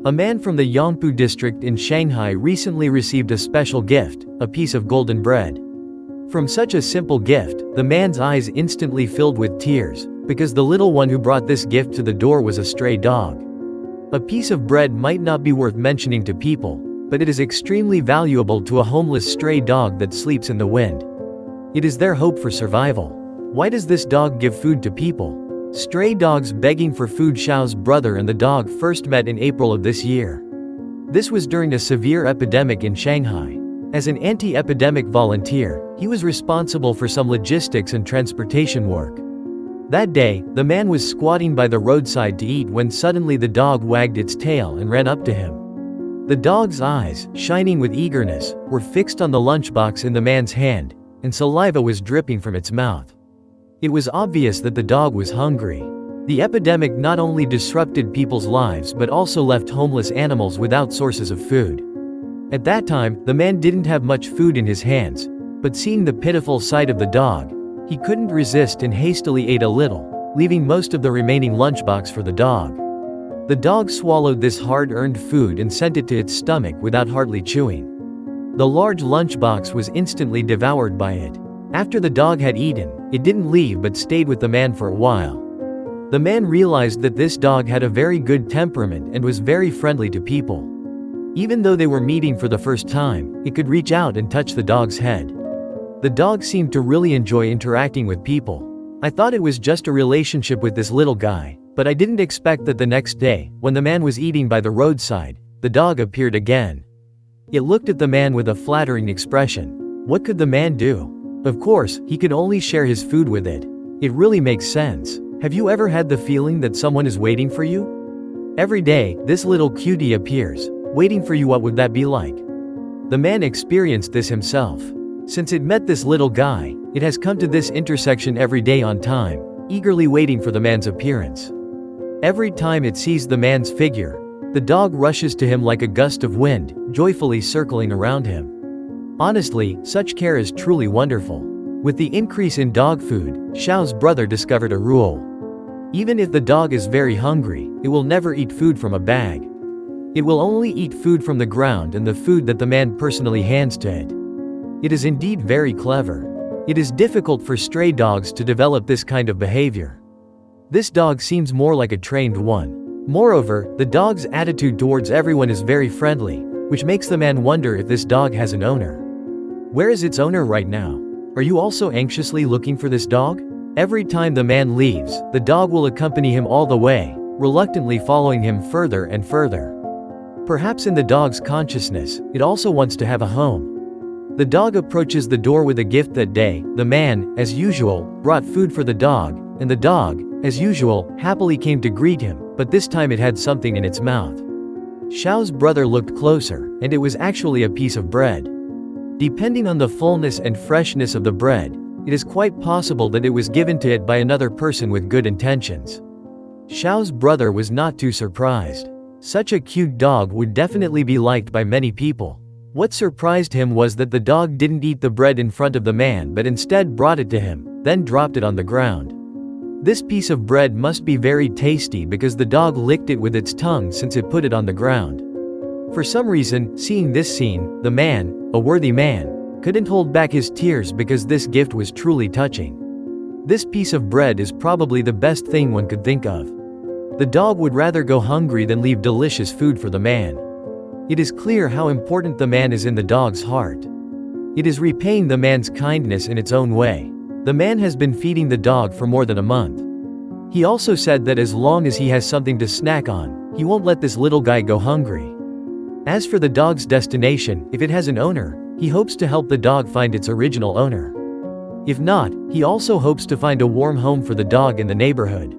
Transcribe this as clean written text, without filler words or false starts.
A man from the Yangpu district in Shanghai recently received a special gift, a piece of golden bread. From such a simple gift, the man's eyes instantly filled with tears, because the little one who brought this gift to the door was a stray dog. A piece of bread might not be worth mentioning to people, but it is extremely valuable to a homeless stray dog that sleeps in the wind. It is their hope for survival. Why does this dog give food to people? Stray dogs begging for food. Xiao's brother and the dog first met in April of this year. This was during a severe epidemic in Shanghai. As an anti-epidemic volunteer, he was responsible for some logistics and transportation work. That day, the man was squatting by the roadside to eat when suddenly the dog wagged its tail and ran up to him. The dog's eyes, shining with eagerness, were fixed on the lunchbox in the man's hand, and saliva was dripping from its mouth. It was obvious that the dog was hungry. The epidemic not only disrupted people's lives but also left homeless animals without sources of food. At that time, the man didn't have much food in his hands, but seeing the pitiful sight of the dog, he couldn't resist and hastily ate a little, leaving most of the remaining lunchbox for the dog. The dog swallowed this hard-earned food and sent it to its stomach without hardly chewing. The large lunchbox was instantly devoured by it. After the dog had eaten, it didn't leave but stayed with the man for a while. The man realized that this dog had a very good temperament and was very friendly to people. Even though they were meeting for the first time, it could reach out and touch the dog's head. The dog seemed to really enjoy interacting with people. I thought it was just a relationship with this little guy, but I didn't expect that the next day, when the man was eating by the roadside, the dog appeared again. It looked at the man with a flattering expression. What could the man do? Of course, he could only share his food with it. It really makes sense. Have you ever had the feeling that someone is waiting for you? Every day, this little cutie appears, waiting for you. What would that be like? The man experienced this himself. Since it met this little guy, it has come to this intersection every day on time, eagerly waiting for the man's appearance. Every time it sees the man's figure, the dog rushes to him like a gust of wind, joyfully circling around him. Honestly, such care is truly wonderful. With the increase in dog food, Xiao's brother discovered a rule. Even if the dog is very hungry, it will never eat food from a bag. It will only eat food from the ground and the food that the man personally hands to it. It is indeed very clever. It is difficult for stray dogs to develop this kind of behavior. This dog seems more like a trained one. Moreover, the dog's attitude towards everyone is very friendly, which makes the man wonder if this dog has an owner. Where is its owner right now? Are you also anxiously looking for this dog? Every time the man leaves, the dog will accompany him all the way, reluctantly following him further and further. Perhaps in the dog's consciousness, it also wants to have a home. The dog approaches the door with a gift that day. The man, as usual, brought food for the dog, and the dog, as usual, happily came to greet him, but this time it had something in its mouth. Xiao's brother looked closer, and it was actually a piece of bread. Depending on the fullness and freshness of the bread, it is quite possible that it was given to it by another person with good intentions. Xiao's brother was not too surprised. Such a cute dog would definitely be liked by many people. What surprised him was that the dog didn't eat the bread in front of the man but instead brought it to him, then dropped it on the ground. This piece of bread must be very tasty because the dog licked it with its tongue since it put it on the ground. For some reason, seeing this scene, the man, a worthy man, couldn't hold back his tears because this gift was truly touching. This piece of bread is probably the best thing one could think of. The dog would rather go hungry than leave delicious food for the man. It is clear how important the man is in the dog's heart. It is repaying the man's kindness in its own way. The man has been feeding the dog for more than a month. He also said that as long as he has something to snack on, he won't let this little guy go hungry. As for the dog's destination, if it has an owner, he hopes to help the dog find its original owner. If not, he also hopes to find a warm home for the dog in the neighborhood.